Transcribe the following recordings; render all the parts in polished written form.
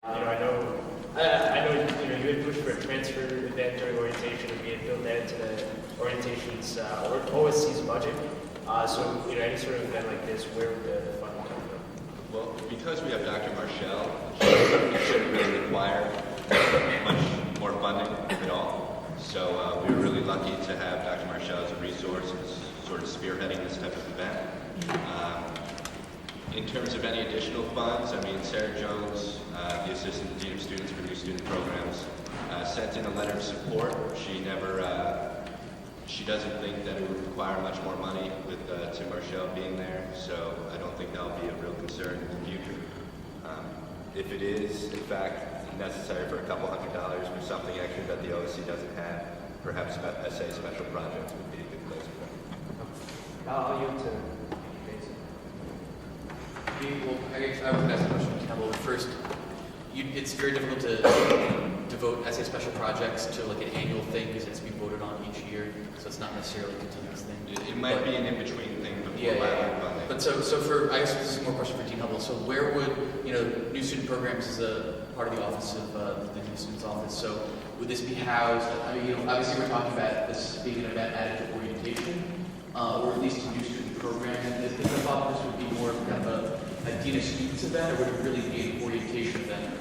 I know you had pushed for a transfer event during orientation, and we had built that into the orientation's or OSC's budget. So any sort of event like this, where would the funding come from? Well, because we have Dr. Marshall, it shouldn't really require much more funding at all. So we were really lucky to have Dr. Marshall as a resource, sort of spearheading this type of event. In terms of any additional funds, I mean, Sarah Jones, the Assistant Dean of Students for New Student Programs, sent in a letter of support. She doesn't think that it would require much more money with Tim Marshall being there, so I don't think that'll be a real concern in the future. If it is, in fact, necessary for a couple $100s for something extra that the OSC doesn't have, perhaps SA special projects would be a good place for it. I'll yield to Well, I guess I was going to ask a question to Campbell. First, it's very difficult to devote essay special projects to like an annual thing because it's being voted on each year, so it's not necessarily a continuous thing. It might be an in-between thing before funding. But so for I guess this is more question for Dean Hubble. So where would New Student Programs is a part of the office of the New Students Office. So would this be housed? I mean, obviously we're talking about this being an event added to orientation, or at least a New Student Program. And if the thought this would be more kind of a Dean of Students event, or would it really be an orientation event?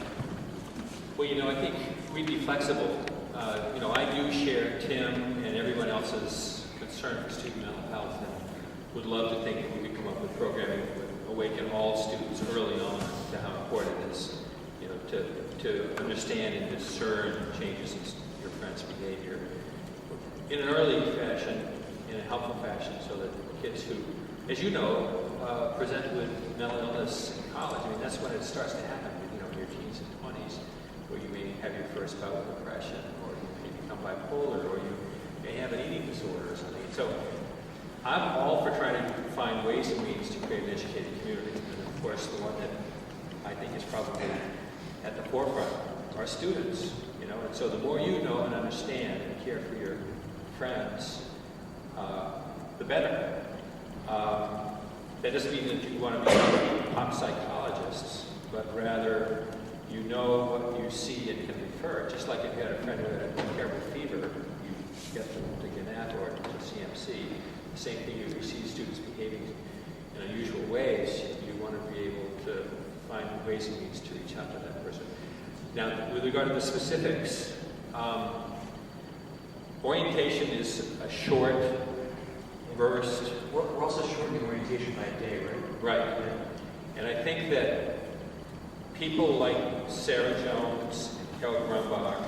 Well, I think we'd be flexible. I do share Tim and everyone else's concern for student mental health, and would love to think that we could come up with programming that would awaken all students early on to how important it is, to understand and discern changes in your friend's behavior in an early fashion, in a helpful fashion, so that kids who, as you know, present with mental illness in college. I mean, that's when it starts to happen, in your teens and 20s, where you may have your first bout of depression, or you may become bipolar, or you may have an eating disorder or something. So I'm all for trying to find ways and means to create an educated community. And of course, the one that I think is probably at the forefront are students, And so the more you know and understand and care for your friends, the better. That doesn't mean that you want to be pop psychologists, but rather you know what you see and can refer. Just like if you had a friend who had a terrible fever, you get them to Gannett or to CMC. The same thing, if you see students behaving in unusual ways, you want to be able to find ways and means to reach out to that person. Now, with regard to the specifics, orientation is a short, burst. We're also shortening orientation by a day, right? Right. And I think that people like Sarah Jones and Carol Grumbach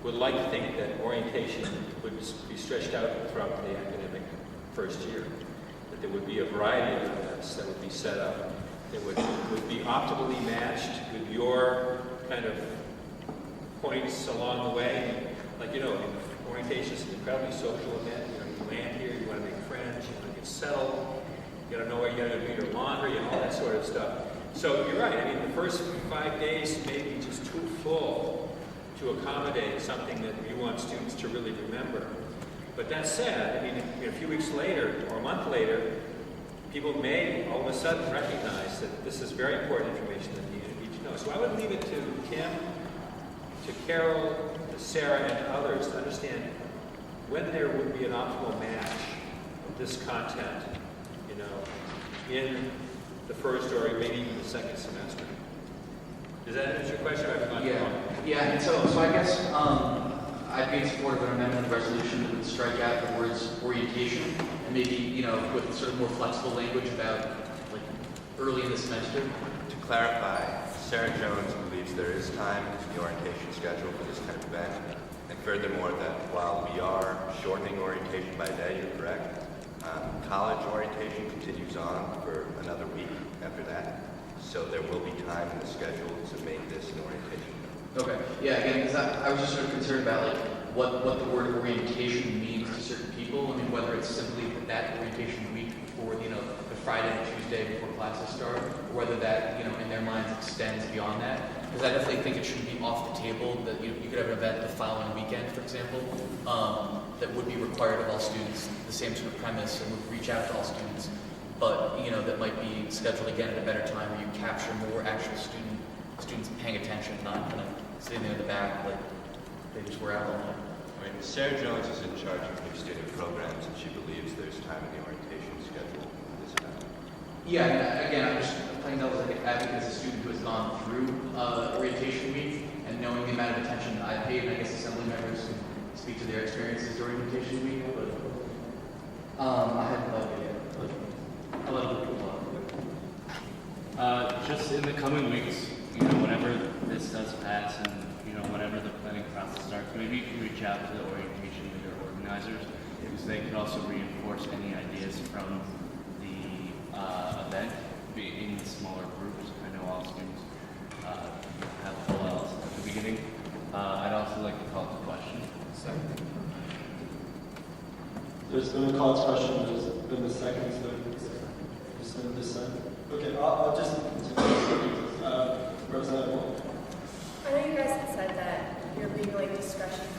would like to think that orientation would be stretched out throughout the academic first year. That there would be a variety of events that would be set up that would be optimally matched with your kind of points along the way. Like, orientation is an incredibly social event. You land here, you want to make friends, you want to get settled, you got to know where you got to do your laundry and all that sort of stuff. So you're right. I mean, the first 5 days may be just too full to accommodate something that you want students to really remember. But that said, I mean, a few weeks later or a month later, people may all of a sudden recognize that this is very important information that you need to know. So I would leave it to Kim, to Carol, to Sarah, and to others to understand when there would be an optimal match of this content, in the first or maybe even the second semester. Does that answer your question? Yeah. And so I guess I'd be in support of an amendment of the resolution that would strike out the words orientation and maybe, with sort of more flexible language about like early in the semester. To clarify, Sarah Jones believes there is time in the orientation schedule for this kind of event. And furthermore, that while we are shortening orientation by a day, you're correct, college orientation continues on for another week after that. So there will be time in the schedule to make this an orientation. Okay. Yeah, again, because I was just sort of concerned about what the word orientation means to certain people. I mean, whether it's simply that orientation week before, the Friday and Tuesday before classes start, or whether that, in their minds extends beyond that. Because I definitely think it shouldn't be off the table that you could have an event the following weekend, for example, that would be required of all students, the same sort of premise, and would reach out to all students, but, that might be scheduled again at a better time where you capture more actual student students paying attention, not kind of sitting there in the back like they just were out all night. I mean, Sarah Jones is in charge of new student programs, and she believes there's time in the orientation schedule for this event. Yeah, and again, I'm just playing devil's advocate as a student who has gone through orientation week and knowing the amount of attention I paid, and I guess assembly members can speak to their experiences during orientation week, but I had no idea. I love it. Just in the coming weeks, you know, whenever this does pass and, you know, whenever the planning process starts, maybe you can reach out to the orientation leader organizers because they can also reinforce any ideas from the event in smaller groups. I know all students have full L's at the beginning. I'd also like to call to question. There's been a call to question, there's been a second, so just on this side. Okay, I'll just Representative Wong. I know you guys had said that you're being like discretionary